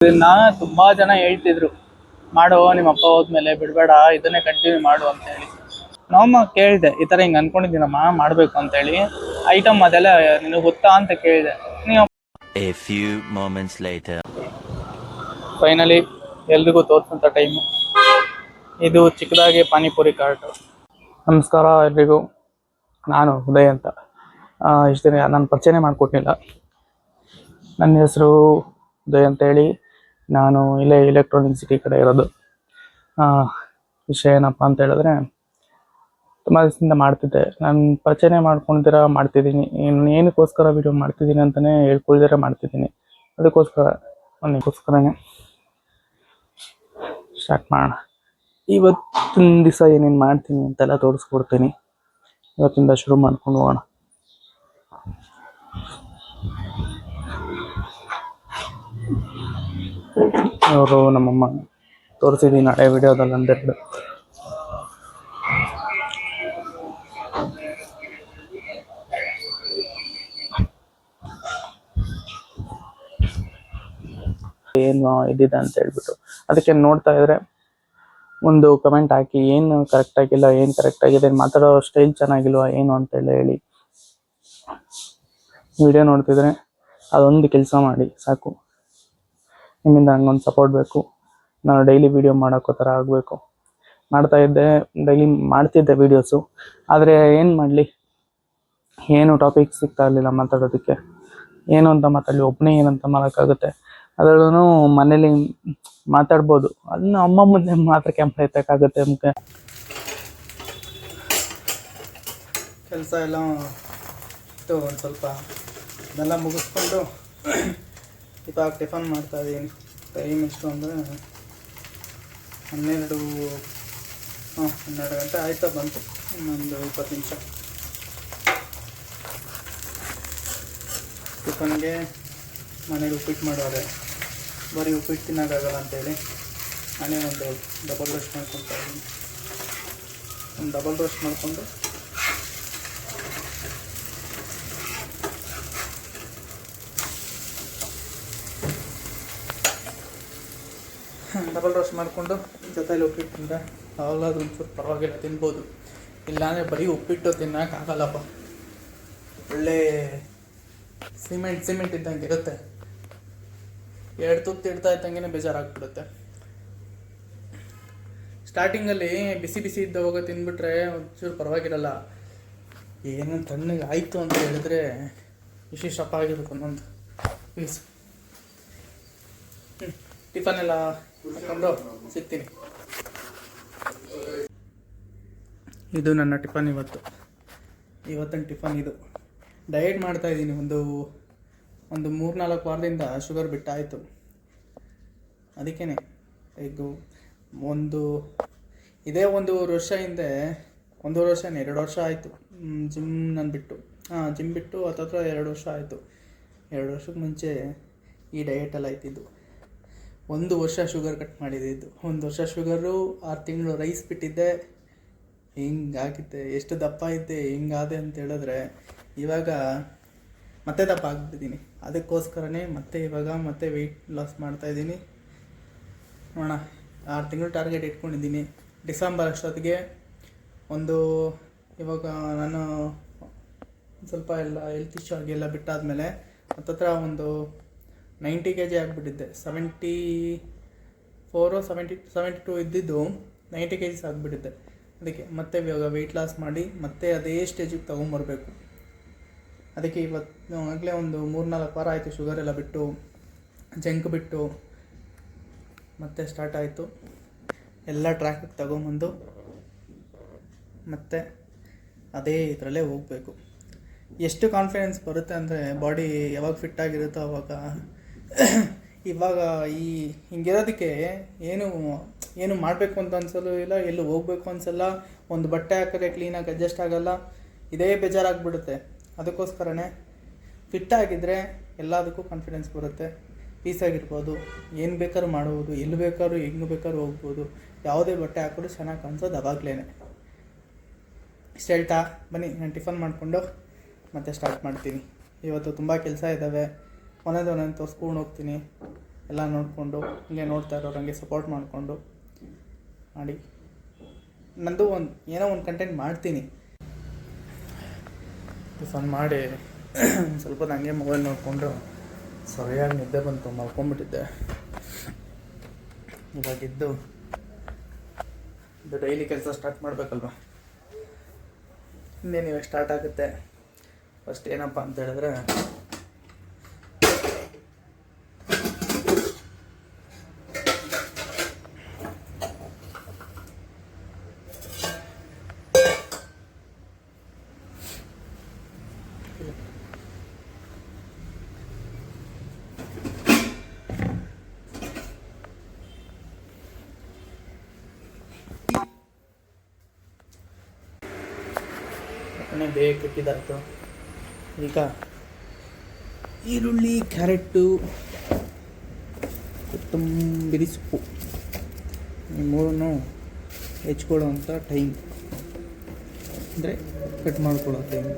ಇದನ್ನ ತುಂಬಾ ಜನ ಹೇಳ್ತಿದ್ರು, ಮಾಡು ನಿಮ್ಮ ಅಪ್ಪ ಹೋದ್ಮೇಲೆ ಬಿಡಬೇಡ, ಇದನ್ನೇ ಕಂಟಿನ್ಯೂ ಮಾಡು ಅಂತ ಹೇಳಿ. ನಮ್ಮಮ್ಮ ಕೇಳಿದೆ, ಈ ಥರ ಹಿಂಗೆ ಅನ್ಕೊಂಡಿದ್ದೀನಮ್ಮ ಮಾಡಬೇಕು ಅಂತೇಳಿ, ಐಟಮ್ ಅದೆಲ್ಲ ನಿನಗೆ ಗೊತ್ತಾ ಅಂತ ಕೇಳಿದೆ. ನೀವು A few moments later. Finally ಎಲ್ರಿಗೂ ತೋರಿಸೋಂಥ ಟೈಮು ಇದು. ಚಿಕ್ಕದಾಗಿ ಪಾನಿಪುರಿ ಕಾರ್ಟು. ನಮಸ್ಕಾರ ಎಲ್ರಿಗೂ, ನಾನು ಉದಯ್ ಅಂತ. ಇಷ್ಟು ದಿನ ನಾನು ಪರಿಚಯನೇ ಮಾಡಿಕೊಟ್ಟಿಲ್ಲ. ನನ್ನ ಹೆಸರು ಉದಯ್ ಅಂತೇಳಿ, ನಾನು ಇಲ್ಲೇ ಎಲೆಕ್ಟ್ರಾನಿಕ್ ಸಿಟಿ ಕಡೆ ಇರೋದು. ವಿಷಯ ಏನಪ್ಪ ಅಂತ ಹೇಳಿದ್ರೆ, ತುಂಬ ದಿವಸದಿಂದ ಮಾಡ್ತಿದ್ದೆ, ನಾನು ಪರಿಚಯನೇ ಮಾಡ್ಕೊಳ್ದಿರ ಮಾಡ್ತಿದ್ದೀನಿ. ಏನಕ್ಕೋಸ್ಕರ ವೀಡಿಯೋ ಮಾಡ್ತಿದ್ದೀನಿ ಅಂತಲೇ ಹೇಳ್ಕೊಳ್ದಿರ ಮಾಡ್ತಿದ್ದೀನಿ. ಅದಕ್ಕೋಸ್ಕರನೇ ಸ್ಟಾರ್ಟ್ ಮಾಡೋಣ. ಇವತ್ತಿನ ದಿವಸ ಏನೇನು ಮಾಡ್ತೀನಿ ಅಂತೆಲ್ಲ ತೋರಿಸ್ಕೊಡ್ತೀನಿ. ಇವತ್ತಿಂದ ಶುರು ಮಾಡ್ಕೊಂಡು ಹೋಗೋಣ. ಅವರು ನಮ್ಮಮ್ಮ ತೋರಿಸಿದ್ದೀನಿ ಹಳೆ ವಿಡಿಯೋದಲ್ಲಿ ಒಂದೆರಡು. ಏನು ಇದಿದೆ ಅಂತ ಹೇಳ್ಬಿಟ್ಟು ಅದಕ್ಕೆ ನೋಡ್ತಾ ಇದ್ರೆ ಒಂದು ಕಮೆಂಟ್ ಹಾಕಿ, ಏನು ಕರೆಕ್ಟ್ ಆಗಿಲ್ಲ, ಏನು ಕರೆಕ್ಟ್ ಆಗಿದೆ, ಮಾತಾಡೋ ಸ್ಟೈಲ್ ಚೆನ್ನಾಗಿಲ್ವಾ ಏನು ಅಂತೆಲ್ಲ ಹೇಳಿ. ವಿಡಿಯೋ ನೋಡ್ತಿದ್ರೆ ಅದೊಂದು ಕೆಲಸ ಮಾಡಿ ಸಾಕು. ನಿಮ್ಮಿಂದ ಹಂಗೊಂದು ಸಪೋರ್ಟ್ ಬೇಕು. ನಾನು ಡೈಲಿ ವೀಡಿಯೋ ಮಾಡೋಕ್ಕೋ ಥರ ಆಗಬೇಕು. ಡೈಲಿ ಮಾಡ್ತಿದ್ದೆ ವೀಡಿಯೋಸು, ಆದರೆ ಏನು ಮಾಡಲಿ, ಏನು ಟಾಪಿಕ್ ಸಿಗ್ತಾ ಇರಲಿಲ್ಲ ಮಾತಾಡೋದಕ್ಕೆ. ಏನು ಅಂತ ಮಾತಾಡಲಿ, ಒಬ್ಬನೇ ಏನಂತ ಮಾಡೋಕ್ಕಾಗುತ್ತೆ. ಅದರಲ್ಲೂ ಮನೇಲಿ ಮಾತಾಡ್ಬೋದು, ಅದನ್ನ ಅಮ್ಮ ಮುಂದೆ ಮಾತ್ರ ಕ್ಯಾಮ್ರಾ ಎತ್ತಕ್ಕಾಗುತ್ತೆ. ಮುಖೆ ಕೆಲಸ ಎಲ್ಲ ಇತ್ತು, ಒಂದು ಸ್ವಲ್ಪ ಅದೆಲ್ಲ ಮುಗಿಸ್ಕೊಂಡು ಇವಾಗ ಟಿಫನ್ ಮಾಡ್ತಾಯಿದ್ದೀನಿ. ಟೈಮ್ ಎಷ್ಟು ಅಂದರೆ 12 ಗಂಟೆ ಆಯ್ತಾ ಬಂತು, ಇನ್ನೊಂದು 20 ನಿಮಿಷ. ಟಿಫನ್ಗೆ ಮನೇಲಿ ಉಪ್ಪಿಟ್ಟು ಮಾಡೋರೆ, ಬರೀ ಉಪ್ಪಿಟ್ಟು ತಿನ್ನೋಕ್ಕಾಗಲ್ಲ ಅಂತೇಳಿ ನಾನೇ ಒಂದು ಡಬಲ್ ರೋಸ್ಟ್ ಮಾಡ್ಕೊತಾ ಇದ್ದೀನಿ. ಒಂದು ಡಬಲ್ ರೋಸ್ಟ್ ಮಾಡಿಕೊಂಡು ಜೊತೆಲಿ ಉಪ್ಪಿಟ್ಟು ತಿಂದರೆ ಅವಾಗಲಾದ್ರೂ ಒಂಚೂರು ಪರವಾಗಿಲ್ಲ, ತಿನ್ಬೋದು. ಇಲ್ಲಾಂದರೆ ಬರೀ ಉಪ್ಪಿಟ್ಟು ತಿನ್ನೋಕ್ಕಾಗಲ್ಲಪ್ಪ. ಒಳ್ಳೆ ಸಿಮೆಂಟ್ ಇದ್ದಂಗೆ ಇರುತ್ತೆ. 2 ತುತ್ತು ಇಡ್ತಾ ಇದ್ದಂಗೆ ಬೇಜಾರಾಗ್ಬಿಡುತ್ತೆ. ಸ್ಟಾರ್ಟಿಂಗಲ್ಲಿ ಬಿಸಿ ಇದ್ದವಾಗ ತಿಂದ್ಬಿಟ್ರೆ ಒಂಚೂರು ಪರವಾಗಿರಲ್ಲ. ಏನು ತಣ್ಣಗೆ ಆಯಿತು ಅಂತ ಹೇಳಿದ್ರೆ ವಿಶೇಷಪ್ಪ ಆಗಿರ್ಬೇಕು ಒಂದೊಂದು ಪೀಸ್. ಟಿಫನ್ ಎಲ್ಲ ಹಾಕೊಂಡು ಸಿಗ್ತೀನಿ. ಇದು ನನ್ನ ಟಿಫನ್ ಇವತ್ತಿನ ಟಿಫನ್ ಇದು. ಡಯಟ್ ಮಾಡ್ತಾಯಿದ್ದೀನಿ. ಒಂದು 3-4 ವಾರದಿಂದ ಶುಗರ್ ಬಿಟ್ಟಾಯಿತು. ಅದಕ್ಕೇ ಎಗ್ಗು ಇದೇ 1 ವರ್ಷ ಹಿಂದೆ, 1 ವರ್ಷನೇ 2 ವರ್ಷ ಆಯಿತು ಜಿಮ್ ಬಿಟ್ಟು ಹತ್ತತ್ರ 2 ವರ್ಷ ಆಯಿತು. 2 ವರ್ಷಕ್ಕೆ ಮುಂಚೆ ಈ ಡಯಟೆಲ್ಲ ಆಯ್ತಿದ್ದು. 1 ವರ್ಷ ಶುಗರ್ ಕಟ್ ಮಾಡಿದ್ದು. 1 ವರ್ಷ ಶುಗರು, 6 ತಿಂಗಳು ರೈಸ್ ಬಿಟ್ಟಿದ್ದೆ. ಹಿಂಗಾಗಿದ್ದೆ, ಎಷ್ಟು ದಪ್ಪ ಇದ್ದೆ, ಹಿಂಗಾದೆ ಅಂತ ಹೇಳಿದ್ರೆ ಇವಾಗ ಮತ್ತೆ ದಪ್ಪ ಆಗಿಬಿಟ್ಟಿದ್ದೀನಿ. ಅದಕ್ಕೋಸ್ಕರನೇ ಮತ್ತೆ ವೆಯ್ಟ್ ಲಾಸ್ ಮಾಡ್ತಾಯಿದ್ದೀನಿ. ನೋಡೋಣ, 6 ತಿಂಗಳು ಟಾರ್ಗೆಟ್ ಇಟ್ಕೊಂಡಿದ್ದೀನಿ. ಡಿಸೆಂಬರ್ ಅಷ್ಟೊತ್ತಿಗೆ ಇವಾಗ ನಾನು ಸ್ವಲ್ಪ ಎಲ್ಲ ಹೆಲ್ತ್ ಇಶ್ಯೂ ಆಗಿ ಎಲ್ಲ ಬಿಟ್ಟಾದಮೇಲೆ ಹತ್ತತ್ರ ಒಂದು 90 kg ಆಗಿಬಿಟ್ಟಿದ್ದೆ. 72 ಇದ್ದಿದ್ದು 90 kg ಆಗಿಬಿಟ್ಟಿದ್ದೆ. ಅದಕ್ಕೆ ಮತ್ತೆ ಇವಾಗ ವೆಯ್ಟ್ ಲಾಸ್ ಮಾಡಿ ಮತ್ತೆ ಅದೇ ಸ್ಟೇಜಿಗೆ ತೊಗೊಂಬರ್ಬೇಕು. ಅದಕ್ಕೆ ಇವತ್ತು ಆಗಲೇ ಒಂದು 3-4 ವಾರ ಆಯಿತು ಶುಗರ್ ಎಲ್ಲ ಬಿಟ್ಟು, ಜಂಕ್ ಬಿಟ್ಟು ಮತ್ತೆ ಸ್ಟಾರ್ಟ್ ಆಯಿತು. ಎಲ್ಲ ಟ್ರ್ಯಾಕಿಗೆ ತಗೊಂಬಂದು ಮತ್ತೆ ಅದೇ ಇದರಲ್ಲೇ ಹೋಗಬೇಕು. ಎಷ್ಟು ಕಾನ್ಫಿಡೆನ್ಸ್ ಬರುತ್ತೆ ಅಂದರೆ, ಬಾಡಿ ಯಾವಾಗ ಫಿಟ್ಟಾಗಿರುತ್ತೋ ಆವಾಗ. ಇವಾಗ ಹಿಂಗಿರೋದಕ್ಕೆ ಏನು ಮಾಡಬೇಕು ಅಂತ ಅನ್ಸಲ್ಲೂ ಇಲ್ಲ, ಎಲ್ಲೂ ಹೋಗ್ಬೇಕು ಅನ್ಸಲ್ಲ. ಒಂದು ಬಟ್ಟೆ ಹಾಕಿದ್ರೆ ಕ್ಲೀನಾಗಿ ಅಡ್ಜಸ್ಟ್ ಆಗೋಲ್ಲ, ಇದೇ ಬೇಜಾರಾಗ್ಬಿಡುತ್ತೆ. ಅದಕ್ಕೋಸ್ಕರನೇ ಫಿಟ್ಟಾಗಿದ್ದರೆ ಎಲ್ಲದಕ್ಕೂ ಕಾನ್ಫಿಡೆನ್ಸ್ ಬರುತ್ತೆ. ಪೀಸಾಗಿರ್ಬೋದು, ಏನು ಬೇಕಾದ್ರೂ ಮಾಡ್ಬೋದು, ಎಲ್ಲಿ ಬೇಕಾದ್ರೂ ಹೆಂಗೆ ಬೇಕಾದ್ರೂ ಹೋಗ್ಬೋದು. ಯಾವುದೇ ಬಟ್ಟೆ ಹಾಕಿದ್ರು ಚೆನ್ನಾಗಿ ಕಾಣಿಸೋದು ಅವಾಗಲೇ. ಇಷ್ಟ ಹೇಳ್ತಾ ಬನ್ನಿ, ನಾನು ಟಿಫನ್ ಮಾಡಿಕೊಂಡು ಮತ್ತೆ ಸ್ಟಾರ್ಟ್ ಮಾಡ್ತೀನಿ. ಇವತ್ತು ತುಂಬ ಕೆಲಸ ಇದ್ದಾವೆ, ಒಂದೊಂದು ತೋರಿಸ್ಕೊಂಡು ಹೋಗ್ತೀನಿ. ಎಲ್ಲ ನೋಡಿಕೊಂಡು ಹಿಂಗೆ ನೋಡ್ತಾ ಇರೋರು ಹಂಗೆ ಸಪೋರ್ಟ್ ಮಾಡಿಕೊಂಡು ಮಾಡಿ. ನಂದು ಏನೋ ಒಂದು ಕಂಟೆಂಟ್ ಮಾಡ್ತೀನಿ. ಟಿಫನ್ ಮಾಡಿ ಸ್ವಲ್ಪ ಹಂಗೆ ಮೊಬೈಲ್ ನೋಡಿಕೊಂಡು ಸರಿಯಾಗಿ ನಿದ್ದೆ ಬಂತು, ಮಲ್ಕೊಂಡ್ಬಿಟ್ಟಿದ್ದೆ. ಇವಾಗಿದ್ದು ಇದು ಡೈಲಿ ಕೆಲಸ ಸ್ಟಾರ್ಟ್ ಮಾಡಬೇಕಲ್ವ. ಇನ್ನೇನು ಇವಾಗ ಸ್ಟಾರ್ಟ್ ಆಗುತ್ತೆ. ಫಸ್ಟ್ ಏನಪ್ಪ ಅಂತ ಹೇಳಿದ್ರೆ ಬೇಗ ಕೆಟ್ಟಿದ್ದಾಯಿತು. ಈಗ ಈರುಳ್ಳಿ, ಕ್ಯಾರೆಟು, ಕೊತ್ತಂಬರಿ ಸೊಪ್ಪು ಈ ಮೂರನ್ನು ಹೆಚ್ಕೊಳ್ಳೋವಂಥ ಟೈಮ್, ಅಂದರೆ ಕಟ್ ಮಾಡ್ಕೊಳ್ಳೋ ಟೈಮ್.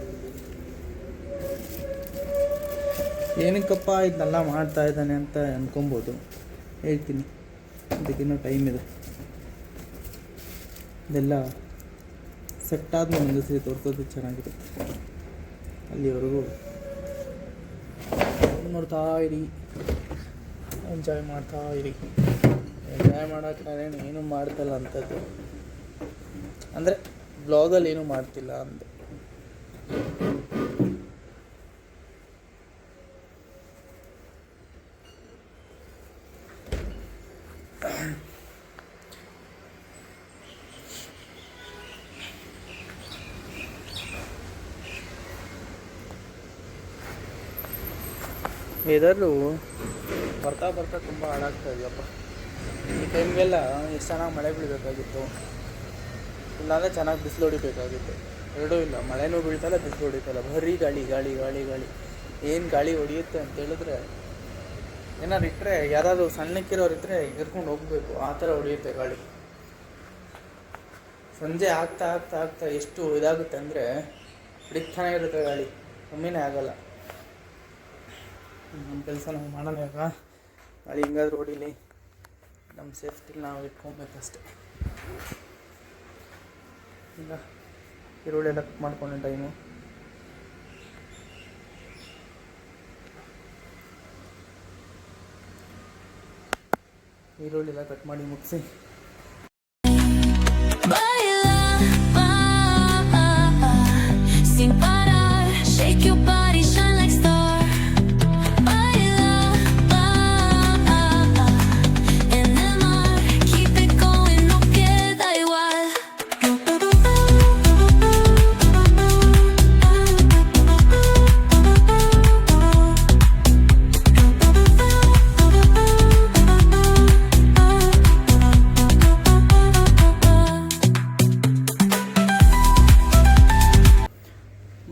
ಏನಕ್ಕಪ್ಪ ಇದನ್ನೆಲ್ಲ ಮಾಡ್ತಾ ಇದ್ದಾನೆ ಅಂತ ಅಂದ್ಕೊಬೋದು. ಹೇಳ್ತೀನಿ, ಅದಕ್ಕಿನ್ನೂ ಟೈಮ್ ಇದೆ. ಇದೆಲ್ಲ ಸೆಟ್ ಆದ್ಮೇಲೆ ಒಂದು ಸರಿ ತೋರಿಸೋದು ಚೆನ್ನಾಗಿರುತ್ತೆ. ಅಲ್ಲಿವರೆಗೂ ನೋಡ್ತಾ ಇರಿ, ಎಂಜಾಯ್ ಮಾಡ್ತಾ ಇರಿ. ಎಂಜಾಯ್ ಮಾಡೋಕ್ಕೆ ಏನೂ ಮಾಡ್ತಲ್ಲ ಅಂಥದ್ದು, ಅಂದರೆ ಬ್ಲಾಗಲ್ಲಿ ಏನೂ ಮಾಡ್ತಿಲ್ಲ ಅಂದೆ. ವೆದರು ಬರ್ತಾ ಬರ್ತಾ ತುಂಬ ಹಾಳಾಗ್ತಾ ಇದೆಯಪ್ಪ. ಈ ಟೈಮ್ಗೆಲ್ಲ ಎಷ್ಟು ಚೆನ್ನಾಗಿ ಮಳೆ ಬೀಳಬೇಕಾಗಿತ್ತು, ಇಲ್ಲಾಂದರೆ ಚೆನ್ನಾಗಿ ಬಿಸಿಲು ಹೊಡಿಬೇಕಾಗಿತ್ತು. ಎರಡೂ ಇಲ್ಲ, ಮಳೆನೂ ಬೀಳ್ತಲ್ಲ, ಬಿಸಿಲು ಹೊಡಿತಲ್ಲ, ಬರೀ ಗಾಳಿ ಗಾಳಿ ಗಾಳಿ ಗಾಳಿ. ಏನು ಗಾಳಿ ಹೊಡಿಯುತ್ತೆ ಅಂತ ಹೇಳಿದ್ರೆ, ಏನಾರು ಇಟ್ಟರೆ ಯಾರಾದ್ರು ಸಣ್ಣಕ್ಕಿರೋರು ಇದ್ದರೆ ಎರ್ಕೊಂಡು ಹೋಗಬೇಕು, ಆ ಥರ ಹೊಡಿಯುತ್ತೆ ಗಾಳಿ. ಸಂಜೆ ಆಗ್ತಾ ಆಗ್ತಾ ಆಗ್ತಾ ಎಷ್ಟು ಇದಾಗುತ್ತೆ ಅಂದರೆ ಹಿಡಿತಾನೆ ಇರುತ್ತೆ ಗಾಳಿ, ಕಮ್ಮಿನೇ ಆಗಲ್ಲ. ನಮ್ಮ ಕೆಲಸ ನಾವು ಮಾಡೋಣ. ಈಗ ಗಾಳಿ ಹಿಂಗಾದ್ರೂ ಹೊಡಿಲಿ, ನಮ್ಮ ಸೇಫ್ಟಿಲಿ ನಾವು ಇಟ್ಕೊಬೇಕಷ್ಟೆ. ಈಗ ಈರುಳ್ಳಿ ಎಲ್ಲ ಕಟ್ ಮಾಡ್ಕೊಂಡೆ ಟೈಮು. ಈರುಳ್ಳಿ ಎಲ್ಲ ಕಟ್ ಮಾಡಿ ಮುಗಿಸಿ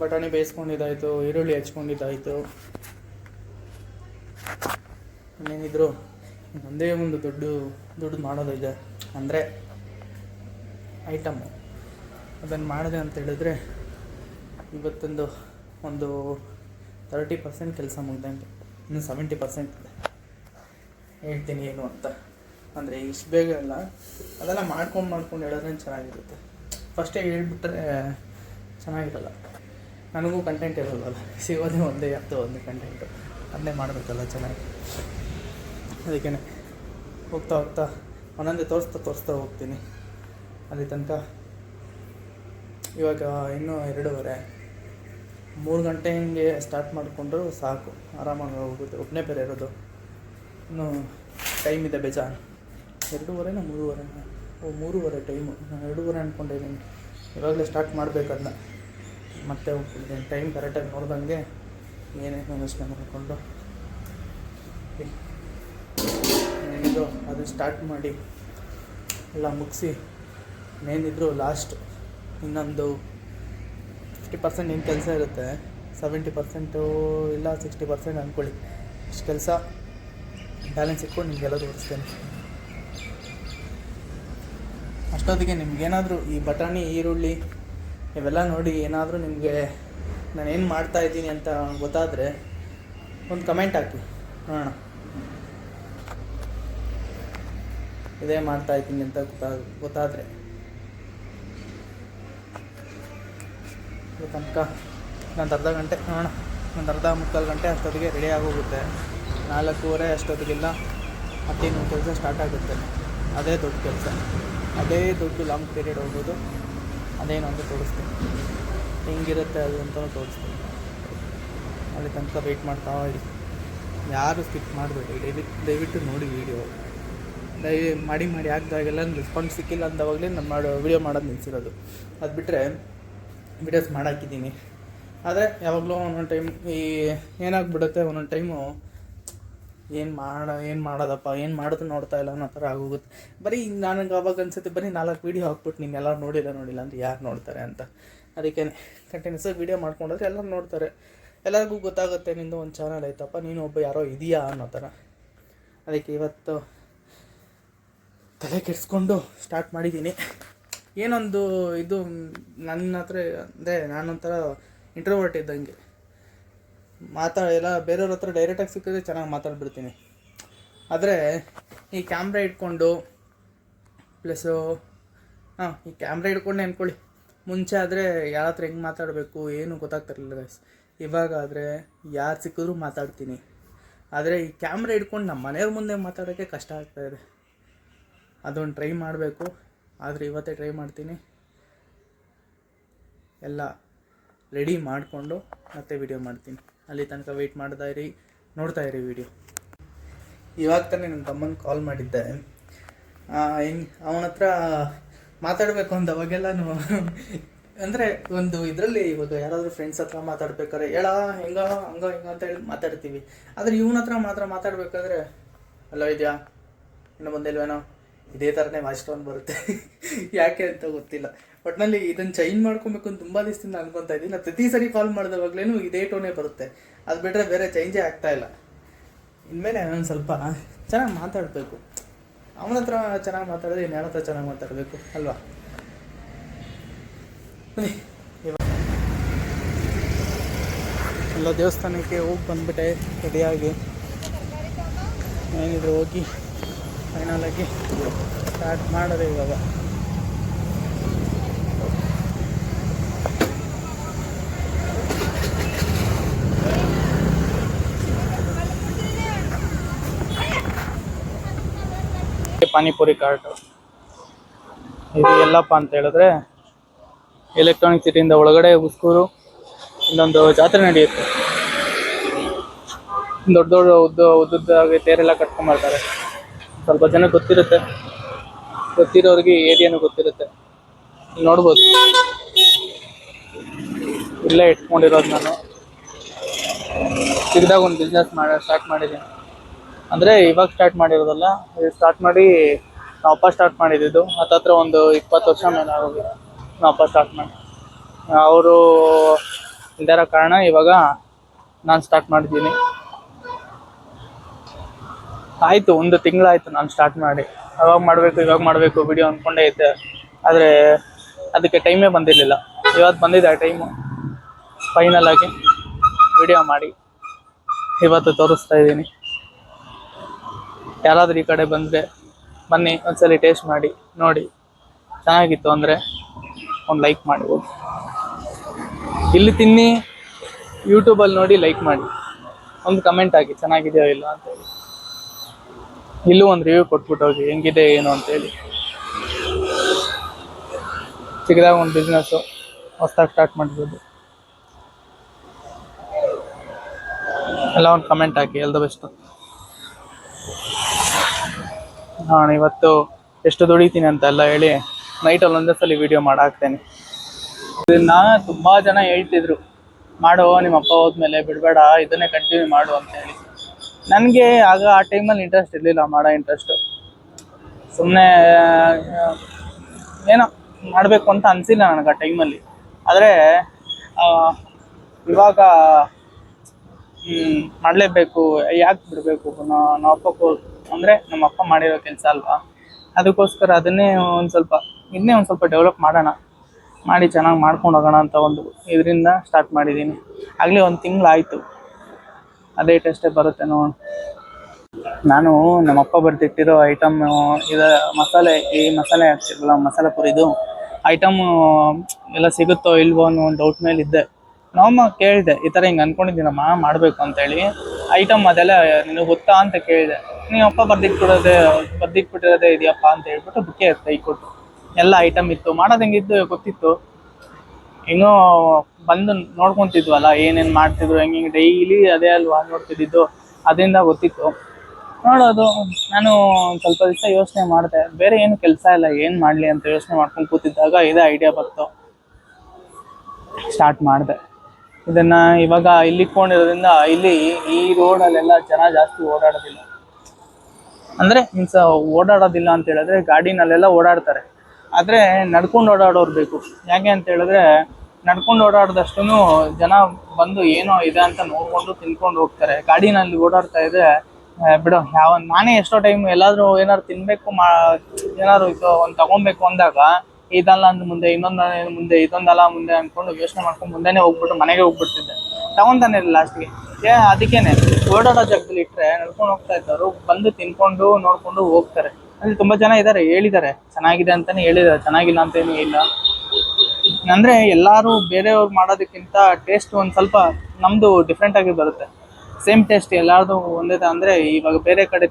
ಬಟಾಣಿ ಬೇಯಿಸ್ಕೊಂಡಿದ್ದಾಯಿತು, ಈರುಳ್ಳಿ ಹಚ್ಕೊಂಡಿದ್ದಾಯಿತು. ಇನ್ನೇನಿದ್ರು ಒಂದೇ ಒಂದು ದೊಡ್ಡದು ಮಾಡೋದಿದೆ, ಅಂದರೆ ಐಟಮ್ಮು. ಅದನ್ನು ಮಾಡಿದೆ ಅಂತ ಹೇಳಿದ್ರೆ ಇವತ್ತೊಂದು 30% ಕೆಲಸ ಮುಗ್ದಂಗೆ. ಇನ್ನು 70% ಇದೆ. ಹೇಳ್ತೀನಿ ಏನು ಅಂತ. ಅಂದರೆ ಇಷ್ಟು ಬೇಗ ಅಲ್ಲ, ಅದೆಲ್ಲ ಮಾಡ್ಕೊಂಡು ಹೇಳಿದ್ರೆ ಚೆನ್ನಾಗಿರುತ್ತೆ. ಫಸ್ಟೇ ಹೇಳ್ಬಿಟ್ರೆ ಚೆನ್ನಾಗಿರಲ್ಲ. ನನಗೂ ಕಂಟೆಂಟ್ ಇರೋಲ್ವಲ್ಲ, ಸಿಗೋದೇ ಒಂದೇ ಕಂಟೆಂಟು, ಅದನ್ನೇ ಮಾಡಬೇಕಲ್ಲ ಚೆನ್ನಾಗಿ. ಅದಕ್ಕೆ ಹೋಗ್ತಾ ಒಂದೊಂದೇ ತೋರಿಸ್ತಾ ಹೋಗ್ತೀನಿ. ಅಲ್ಲಿ ತನಕ ಇವಾಗ ಇನ್ನೂ 2:30, 3 ಗಂಟೆ ಹಿಂಗೆ ಸ್ಟಾರ್ಟ್ ಮಾಡಿಕೊಂಡ್ರು ಸಾಕು, ಆರಾಮಾಗಿ ಹೋಗುತ್ತೆ. ಒಬ್ಬನೇ ಬೇರೆ ಇರೋದು, ಇನ್ನೂ ಟೈಮ್ ಇದೆ ಬೇಜಾರು. 2:30ನಾ 3:30? 3:30 ಟೈಮು. ನಾನು 2:30 ಅಂದ್ಕೊಂಡಿದ್ದೀನಿ. ಇವಾಗಲೇ ಸ್ಟಾರ್ಟ್ ಮಾಡಬೇಕದನ್ನ. ಮತ್ತೆ ಹೋಗ್ತಿದ್ದೀನಿ, ಟೈಮ್ ಕರೆಕ್ಟಾಗಿ ನೋಡ್ದಂಗೆ ಏನೇನು ಯೋಚನೆ ಮಾಡಿಕೊಂಡು ಏನಿದ್ರು ಅದನ್ನು ಸ್ಟಾರ್ಟ್ ಮಾಡಿ ಎಲ್ಲ ಮುಗಿಸಿ, ಏನಿದ್ರು ಲಾಸ್ಟ್ ಇನ್ನೊಂದು 50% ಏನು ಕೆಲಸ ಇರುತ್ತೆ. 70% ಇಲ್ಲ 60% ಅಂದ್ಕೊಳ್ಳಿ. ಇಷ್ಟು ಕೆಲಸ ಬ್ಯಾಲೆನ್ಸ್ ಇಟ್ಕೊಂಡು ನಿಮಗೆಲ್ಲ ತೋರಿಸ್ತೇನೆ. ಅಷ್ಟೊತ್ತಿಗೆ ನಿಮ್ಗೇನಾದರೂ ಈ ಬಟಾಣಿ, ಈರುಳ್ಳಿ ಇವೆಲ್ಲ ನೋಡಿ ಏನಾದರೂ ನಿಮಗೆ ನಾನೇನು ಮಾಡ್ತಾಯಿದ್ದೀನಿ ಅಂತ ಗೊತ್ತಾದರೆ ಒಂದು ಕಮೆಂಟ್ ಹಾಕಿ ನೋಡೋಣ. ಇದೇ ಮಾಡ್ತಾಯಿದ್ದೀನಿ ಅಂತ ಗೊತ್ತಾದರೆ ತನಕ ಇನ್ನೊಂದು ಅರ್ಧ ಗಂಟೆ ನೋಡೋಣ, ಒಂದು ಅರ್ಧ ಮುಕ್ಕಾಲು ಗಂಟೆ ಅಷ್ಟೊತ್ತಿಗೆ ರೆಡಿ ಆಗೋಗುತ್ತೆ. 4:15 ಅಷ್ಟೊತ್ತಿಗೆಲ್ಲ ಮತ್ತೇನು ಕೆಲಸ ಸ್ಟಾರ್ಟ್ ಆಗುತ್ತೆ. ಅದೇ ದೊಡ್ಡ ಕೆಲಸ, ಅದೇ ದೊಡ್ಡ ಲಾಂಗ್ ಪೀರಿಯಡ್ ಹೋಗ್ಬೋದು. ಅದೇನು ಅಂತ ತೋರಿಸ್ತೀನಿ, ಹೆಂಗಿರುತ್ತೆ ಅದು ಅಂತಲೂ ತೋರಿಸ್ತೀನಿ. ಅಲ್ಲಿ ತನಕ ವೆಯ್ಟ್ ಮಾಡ್ತಾ ಇರಿ. ಯಾರು ಸ್ಕಿಪ್ ಮಾಡಬೇಡಿ, ದಯವಿಟ್ಟು ನೋಡಿ ವೀಡಿಯೋ. ಮಾಡಿ ಹಾಕಿದಾಗೆಲ್ಲ ರೆಸ್ಪಾನ್ಸ್ ಸಿಕ್ಕಿಲ್ಲ ಅಂದವಾಗಲೇ ನಾನು ವೀಡಿಯೋ ಮಾಡೋದು ನಿಲ್ಸಿರೋದು. ಅದು ಬಿಟ್ಟರೆ ವೀಡಿಯೋಸ್ ಮಾಡಾಕಿದ್ದೀನಿ. ಆದರೆ ಯಾವಾಗಲೂ ಒಂದೊಂದು ಟೈಮ್ ಏನಾಗ್ಬಿಡುತ್ತೆ, ಒಂದೊಂದು ಟೈಮು ಏನು ಮಾಡೋದಪ್ಪ, ಏನು ಮಾಡೋದು ನೋಡ್ತಾ ಇಲ್ಲ ಅನ್ನೋ ಥರ ಆಗೋಗುತ್ತೆ. ಬರೀ ನನಗೆ ಅವಾಗ ಅನ್ಸುತ್ತೆ, ಬರೀ 4 ವೀಡಿಯೋ ಹಾಕ್ಬಿಟ್ಟು ನೀನು ಎಲ್ಲರೂ ನೋಡಿಲ್ಲ ಅಂದರೆ ಯಾರು ನೋಡ್ತಾರೆ ಅಂತ. ಅದಕ್ಕೆ ಕಂಟಿನ್ಯೂಸ್ ಆಗಿ ವೀಡಿಯೋ ಮಾಡ್ಕೊಂಡ್ರೆ ಎಲ್ಲರೂ ನೋಡ್ತಾರೆ, ಎಲ್ಲರಿಗೂ ಗೊತ್ತಾಗುತ್ತೆ ನಿಂದು ಒಂದು ಚಾನಲ್ ಐತಪ್ಪ, ನೀನು ಒಬ್ಬ ಯಾರೋ ಇದೆಯಾ ಅನ್ನೋ ಥರ. ಅದಕ್ಕೆ ಇವತ್ತು ತಲೆ ಕೆಡಿಸ್ಕೊಂಡು ಸ್ಟಾರ್ಟ್ ಮಾಡಿದ್ದೀನಿ. ಏನೊಂದು ಇದು ನನ್ನ ಹತ್ರ ಅಂದರೆ ನಾನೊಂಥರ ಇಂಟ್ರೋವರ್ಟ್ ಇದ್ದಂಗೆ, ಎಲ್ಲ ಬೇರೆಯವ್ರ ಹತ್ರ ಡೈರೆಕ್ಟಾಗಿ ಸಿಕ್ಕಿದ್ರೆ ಚೆನ್ನಾಗಿ ಮಾತಾಡ್ಬಿಡ್ತೀನಿ. ಆದರೆ ಈ ಕ್ಯಾಮ್ರಾ ಇಟ್ಕೊಂಡು ಪ್ಲಸ್ಸು ಈ ಕ್ಯಾಮ್ರಾ ಇಟ್ಕೊಂಡೆ ಅಂದ್ಕೊಳ್ಳಿ, ಮುಂಚೆ ಆದರೆ ಯಾರ ಹತ್ರ ಹೆಂಗೆ ಮಾತಾಡಬೇಕು ಏನು ಗೊತ್ತಾಗ್ತಿರ್ಲಿಲ್ಲ ಗೈಸ್. ಇವಾಗ ಆದರೆ ಯಾರು ಸಿಕ್ಕಿದ್ರೂ ಮಾತಾಡ್ತೀನಿ. ಆದರೆ ಈ ಕ್ಯಾಮ್ರಾ ಇಟ್ಕೊಂಡು ನಮ್ಮ ಮನೆಯವ್ರ ಮುಂದೆ ಮಾತಾಡೋಕ್ಕೆ ಕಷ್ಟ ಆಗ್ತಾಯಿದೆ. ಅದೊಂದು ಟ್ರೈ ಮಾಡಬೇಕು, ಆದರೆ ಇವತ್ತೇ ಟ್ರೈ ಮಾಡ್ತೀನಿ. ಎಲ್ಲ ರೆಡಿ ಮಾಡಿಕೊಂಡು ಮತ್ತೆ ವಿಡಿಯೋ ಮಾಡ್ತೀನಿ. ಅಲ್ಲಿ ತನಕ ವೆಯ್ಟ್ ನೋಡ್ತಾ ಇರಿ ವಿಡಿಯೋ. ಇವಾಗ ತಾನೇ ನನ್ನ ತಮ್ಮನ ಕಾಲ್ ಮಾಡಿದ್ದೆ. ಅವನ ಹತ್ರ ಮಾತಾಡಬೇಕು ಅಂತ ಅವಾಗೆಲ್ಲನೂ ಅಂದರೆ ಒಂದು ಇದರಲ್ಲಿ ಇವಾಗ ಯಾರಾದರೂ ಫ್ರೆಂಡ್ಸ್ ಹತ್ರ ಮಾತಾಡ್ಬೇಕಾದ್ರೆ ಹೆಂಗ ಅಂತ ಹೇಳಿ ಮಾತಾಡ್ತೀವಿ. ಆದರೆ ಇವನ ಹತ್ರ ಮಾತ್ರ ಮಾತಾಡಬೇಕಾದ್ರೆ ಅಲ್ಲೋ ಇದೆಯಾ, ಇನ್ನು ಬಂದಿಲ್ವೇನೋ, ಇದೇ ಥರನೇ ವಾಯ್ಸ್ ಟೋನ್ ಬರುತ್ತೆ. ಯಾಕೆ ಅಂತ ಗೊತ್ತಿಲ್ಲ. ಒಟ್ಟಿನಲ್ಲಿ ಇದನ್ನು ಚೇಂಜ್ ಮಾಡ್ಕೊಬೇಕು ಅಂತ ತುಂಬ ದಿವಸದಿಂದ ಅನ್ಕೊತಾ ಇದ್ದೀನಿ. ನಾನು ಪ್ರತಿ ಸರಿ ಕಾಲ್ ಮಾಡಿದವಾಗ್ಲೇನು ಇದೇ ಟೋನೇ ಬರುತ್ತೆ. ಅದು ಬಿಟ್ಟರೆ ಬೇರೆ ಚೇಂಜೇ ಆಗ್ತಾಯಿಲ್ಲ. ಇನ್ಮೇಲೆ ನಾನು ಸ್ವಲ್ಪ ಚೆನ್ನಾಗಿ ಮಾತಾಡಬೇಕು. ಅವನ ಹತ್ರ ಚೆನ್ನಾಗಿ ಮಾತಾಡಿದ್ರೆ ಇನ್ಯಾರ ಹತ್ರ ಚೆನ್ನಾಗಿ ಮಾತಾಡಬೇಕು ಅಲ್ವಾ? ಎಲ್ಲ ದೇವಸ್ಥಾನಕ್ಕೆ ಹೋಗಿ ಬಂದುಬಿಟ್ಟೆ ರೆಡಿಯಾಗಿ. ಏನಿದ್ರು ಹೋಗಿ ಫೈನಲಾಗಿ ಸ್ಟಾರ್ಟ್ ಮಾಡೋದು ಇವಾಗ. ಪಾನಿಪುರಿ ಕಾರ್ಟು ಇದು ಎಲ್ಲಪ್ಪ ಅಂತ ಹೇಳಿದ್ರೆ, ಎಲೆಕ್ಟ್ರಾನಿಕ್ ಸಿಟಿಯಿಂದ ಒಳಗಡೆ ಉಸ್ಕೂರು ಇಲ್ಲೊಂದು ಜಾತ್ರೆ ನಡೆಯುತ್ತೆ. ದೊಡ್ಡ ಉದ್ದದಾಗಿ ತೇರೆಲ್ಲ ಕಟ್ಕೊಂಡ್ಬರ್ತಾರೆ. ಸ್ವಲ್ಪ ಜನ ಗೊತ್ತಿರೋರಿಗೆ ಏರಿಯಾನು ಗೊತ್ತಿರುತ್ತೆ. ಇಲ್ಲಿ ನೋಡ್ಬೋದು, ಇಲ್ಲೇ ಇಟ್ಕೊಂಡಿರೋದು ನಾನು. ಚಿಕ್ಕದಾಗ ಒಂದು ಬಿಸ್ನೆಸ್ ಸ್ಟಾರ್ಟ್ ಮಾಡಿದ್ದೀನಿ. ಅಂದರೆ ಇವಾಗ ಸ್ಟಾರ್ಟ್ ಮಾಡಿರೋದಲ್ಲ, ಸ್ಟಾರ್ಟ್ ಮಾಡಿ ನಮ್ಮ ಅಪ್ಪ ಸ್ಟಾರ್ಟ್ ಮಾಡಿದ್ದು. ಹತ್ತತ್ರ ಒಂದು 20 ವರ್ಷ ಮೇಲೆ ಆಗೋಗಿದೆ ನಮ್ಮ ಅಪ್ಪ ಸ್ಟಾರ್ಟ್ ಮಾಡಿ. ಅವರು ಇಲ್ದಿರೋ ಕಾರಣ ಇವಾಗ ನಾನು ಸ್ಟಾರ್ಟ್ ಮಾಡಿದ್ದೀನಿ. ಆಯಿತು, 1 ತಿಂಗಳಾಯಿತು ನಾನು ಸ್ಟಾರ್ಟ್ ಮಾಡಿ. ಇವಾಗ ಮಾಡಬೇಕು ವಿಡಿಯೋ ಅಂದ್ಕೊಂಡೇ ಇದ್ದೆ. ಆದರೆ ಅದಕ್ಕೆ ಟೈಮೇ ಬಂದಿರಲಿಲ್ಲ. ಇವತ್ತು ಬಂದಿದೆ ಆ ಟೈಮು. ಫೈನಲಾಗಿ ವಿಡಿಯೋ ಮಾಡಿ ಇವತ್ತು ತೋರಿಸ್ತಾ ಇದ್ದೀನಿ. ಯಾರಾದರೂ ಈ ಕಡೆ ಬಂದರೆ ಬನ್ನಿ, ಒಂದ್ಸಲಿ ಟೇಸ್ಟ್ ಮಾಡಿ ನೋಡಿ. ಚೆನ್ನಾಗಿತ್ತು ಅಂದರೆ ಒಂದು ಲೈಕ್ ಮಾಡ್ಬೋದು. ಇಲ್ಲಿ ತಿನ್ನಿ, ಯೂಟ್ಯೂಬಲ್ಲಿ ನೋಡಿ ಲೈಕ್ ಮಾಡಿ, ಒಂದು ಕಮೆಂಟ್ ಹಾಕಿ ಚೆನ್ನಾಗಿದೆಯೋ ಇಲ್ಲ ಅಂತೇಳಿ. ಇಲ್ಲೂ ಒಂದು ರಿವ್ಯೂ ಕೊಟ್ಬಿಟ್ಟು ಹೋಗಿ ಹೆಂಗಿದೆ ಏನು ಅಂತೇಳಿ. ಚಿಕ್ಕದಾಗ ಒಂದು ಬಿಸ್ನೆಸ್ಸು ಹೊಸ್ದಾಗಿ ಸ್ಟಾರ್ಟ್ ಮಾಡಿರೋದು. ಎಲ್ಲ ಒಂದು comment hockey, L the best. ನಾನು ಇವತ್ತು ಎಷ್ಟು ದುಡಿತೀನಿ ಅಂತೆಲ್ಲ ಹೇಳಿ ನೈಟಲ್ಲಿ ಒಂದೇ ಸಲ ವೀಡಿಯೋ ಮಾಡಾಕ್ತೇನೆ. ಇದನ್ನು ತುಂಬ ಜನ ಹೇಳ್ತಿದ್ರು, ಮಾಡೋ ನಿಮ್ಮ ಅಪ್ಪ ಹೋದ್ಮೇಲೆ ಬಿಡಬೇಡ, ಇದನ್ನೇ ಕಂಟಿನ್ಯೂ ಮಾಡು ಅಂತೇಳಿ. ನನಗೆ ಆಗ ಆ ಟೈಮಲ್ಲಿ ಇಂಟ್ರೆಸ್ಟ್ ಇರಲಿಲ್ಲ, ಮಾಡೋ ಇಂಟ್ರೆಸ್ಟು. ಸುಮ್ಮನೆ ಏನೋ ಮಾಡಬೇಕು ಅಂತ ಅನಿಸಿಲ್ಲ ನನಗೆ ಆ ಟೈಮಲ್ಲಿ. ಆದರೆ ಇವಾಗ ಮಾಡಲೇಬೇಕು, ಯಾಕೆ ಬಿಡಬೇಕು, ನಮ್ಮ ಅಪ್ಪಕ್ಕೂ ಅಂದರೆ ನಮ್ಮ ಅಪ್ಪ ಮಾಡಿರೋ ಕೆಲಸ ಅಲ್ವಾ, ಅದಕ್ಕೋಸ್ಕರ ಅದನ್ನೇ ಒಂದು ಸ್ವಲ್ಪ ಡೆವಲಪ್ ಮಾಡೋಣ, ಮಾಡಿ ಚೆನ್ನಾಗಿ ಮಾಡ್ಕೊಂಡು ಹೋಗೋಣ ಅಂತ ಒಂದು ಇದರಿಂದ ಸ್ಟಾರ್ಟ್ ಮಾಡಿದ್ದೀನಿ. ಆಗಲೇ 1 ತಿಂಗಳಾಯಿತು. ಅದೇ ಟೆಸ್ಟೇ ಬರುತ್ತೆ ನೋಡೋಣ. ನಾನು ನಮ್ಮಪ್ಪ ಬರ್ತಿಟ್ಟಿರೋ ಐಟಮ್ ಈ ಮಸಾಲೆ ಹಾಕ್ತಿರಲ್ಲ ಮಸಾಲೆ ಪುರಿದು ಐಟಮ್ ಎಲ್ಲ ಸಿಗುತ್ತೋ ಇಲ್ವೋ ಅನ್ನೋ ಒಂದು ಡೌಟ್ ಮೇಲೆ ಇದ್ದೆ. ನಮ್ಮಮ್ಮ ಕೇಳಿದೆ, ಈ ಥರ ಹಿಂಗೆ ಅನ್ಕೊಂಡಿದ್ದೀನಮ್ಮ ಮಾಡಬೇಕು ಅಂತೇಳಿ, ಐಟಮ್ ಅದೆಲ್ಲ ನಿನಗೆ ಗೊತ್ತಾ ಅಂತ ಕೇಳಿದೆ. ನೀವು ಅಪ್ಪ ಬರ್ದಿಟ್ಬಿಟ್ಟಿರೋದೇ ಇದೆಯಪ್ಪ ಅಂತ ಹೇಳ್ಬಿಟ್ಟು ಬುಕ್ಕೆ ಕೈ ಕೊಟ್ಟು ಎಲ್ಲ ಐಟಮ್ ಇತ್ತು, ಮಾಡೋದು ಹೆಂಗಿದ್ದು ಗೊತ್ತಿತ್ತು. ಹೆಂಗೋ ಬಂದು ನೋಡ್ಕೊತಿದ್ವಲ್ಲ ಏನೇನು ಮಾಡ್ತಿದ್ರು, ಹೆಂಗೆ ಡೈಲಿ ಅದೇ ಅಲ್ವಾ ನೋಡ್ತಿದ್ದಿದ್ದು, ಅದರಿಂದ ಗೊತ್ತಿತ್ತು. ನೋಡೋದು ನಾನು ಸ್ವಲ್ಪ ದಿವಸ ಯೋಚನೆ ಮಾಡಿದೆ, ಬೇರೆ ಏನು ಕೆಲಸ ಇಲ್ಲ, ಏನು ಮಾಡಲಿ ಅಂತ ಯೋಚನೆ ಮಾಡ್ಕೊಂಡು ಕೂತಿದ್ದಾಗ ಇದೇ ಐಡಿಯಾ ಬಂತು. ಸ್ಟಾರ್ಟ್ ಮಾಡಿದೆ ಇದನ್ನು. ಇವಾಗ ಇಲ್ಲಿ ಇಟ್ಕೊಂಡಿರೋದ್ರಿಂದ ಇಲ್ಲಿ ಈ ರೋಡಲ್ಲೆಲ್ಲ ಜನ ಜಾಸ್ತಿ ಓಡಾಡೋದಿಲ್ಲ. ಅಂದರೆ ಮೀನ್ಸ್ ಓಡಾಡೋದಿಲ್ಲ ಅಂತ ಹೇಳಿದ್ರೆ ಗಾಡಿನಲ್ಲೆಲ್ಲ ಓಡಾಡ್ತಾರೆ, ಆದರೆ ನಡ್ಕೊಂಡು ಓಡಾಡೋರು ಬೇಕು. ಯಾಕೆ ಅಂತ ಹೇಳಿದ್ರೆ ನಡ್ಕೊಂಡು ಓಡಾಡಿದಷ್ಟು ಜನ ಬಂದು ಏನೋ ಇದೆ ಅಂತ ನೋಡ್ಕೊಂಡು ತಿನ್ಕೊಂಡು ಹೋಗ್ತಾರೆ. ಗಾಡಿನಲ್ಲಿ ಓಡಾಡ್ತಾ ಇದ್ರೆ ಬಿಡು, ನಾನೇ ಎಷ್ಟೋ ಟೈಮ್ ಎಲ್ಲಾದರೂ ಏನಾದ್ರು ತಿನ್ನಬೇಕು ಏನಾದ್ರು ಒಂದು ತಗೊಬೇಕು ಅಂದಾಗ ಇದಲ್ಲ ಅಂದ ಮುಂದೆ ಇದೊಂದಲ್ಲ ಮುಂದೆ ಅಂದ್ಕೊಂಡು ಯೋಚನೆ ಮಾಡ್ಕೊಂಡು ಮುಂದೆನೇ ಹೋಗ್ಬಿಟ್ಟು ಮನೆಗೆ ಹೋಗ್ಬಿಡ್ತಿದ್ದೆ, ತಗೊಂತಾನೆ ಇಲ್ಲ ಲಾಸ್ಟ್ಗೆ. ಅದಕ್ಕೇನೆ ಓಡಾಡೋ ಜಾಗದಲ್ಲಿ ಇಟ್ಟರೆ ನಡ್ಕೊಂಡು ಹೋಗ್ತಾ ಇದ್ದವರು ಬಂದು ತಿನ್ಕೊಂಡು ನೋಡ್ಕೊಂಡು ಹೋಗ್ತಾರೆ. ಅಲ್ಲಿ ತುಂಬ ಜನ ಇದ್ದಾರೆ, ಹೇಳಿದ್ದಾರೆ ಚೆನ್ನಾಗಿದೆ ಅಂತಲೇ ಹೇಳಿದ್ದಾರೆ, ಚೆನ್ನಾಗಿಲ್ಲ ಅಂತ ಏನೂ ಇಲ್ಲ. ಅಂದರೆ ಎಲ್ಲರೂ ಬೇರೆಯವ್ರು ಮಾಡೋದಕ್ಕಿಂತ ಟೇಸ್ಟ್ ಒಂದು ಸ್ವಲ್ಪ ನಮ್ಮದು ಡಿಫ್ರೆಂಟಾಗಿ ಬರುತ್ತೆ. ಸೇಮ್ ಟೇಸ್ಟ್ ಎಲ್ಲಾರ್ದು ಒಂದೇ ಅಂದರೆ ಇವಾಗ ಬೇರೆ ಕಡೆ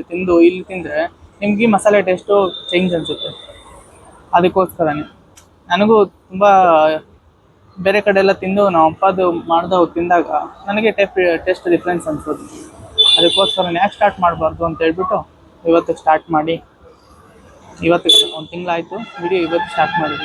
ತಿಂದು ಇಲ್ಲಿ ತಿಂದರೆ ನಿಮ್ಗೆ ಮಸಾಲೆ ಟೇಸ್ಟು ಚೇಂಜ್ ಅನಿಸುತ್ತೆ. ಅದಕ್ಕೋಸ್ಕರನೇ ನನಗೂ ತುಂಬ ಬೇರೆ ಕಡೆ ಎಲ್ಲ ತಿಂದು ನಾವು ಅಪ್ಪದು ತಿಂದಾಗ ನನಗೆ ಟೇಸ್ಟ್ ಡಿಫ್ರೆನ್ಸ್ ಅನಿಸೋದು. ಅದಕ್ಕೋಸ್ಕರ ಯಾಕೆ ಸ್ಟಾರ್ಟ್ ಮಾಡಬಾರ್ದು ಅಂತ ಹೇಳ್ಬಿಟ್ಟು ಇವತ್ತು ಸ್ಟಾರ್ಟ್ ಮಾಡಿ, ಇವತ್ತು 1 ತಿಂಗಳಾಯಿತು ವಿಡಿಯೋ ಇವತ್ತು ಸ್ಟಾರ್ಟ್ ಮಾಡಿದ್ವಿ.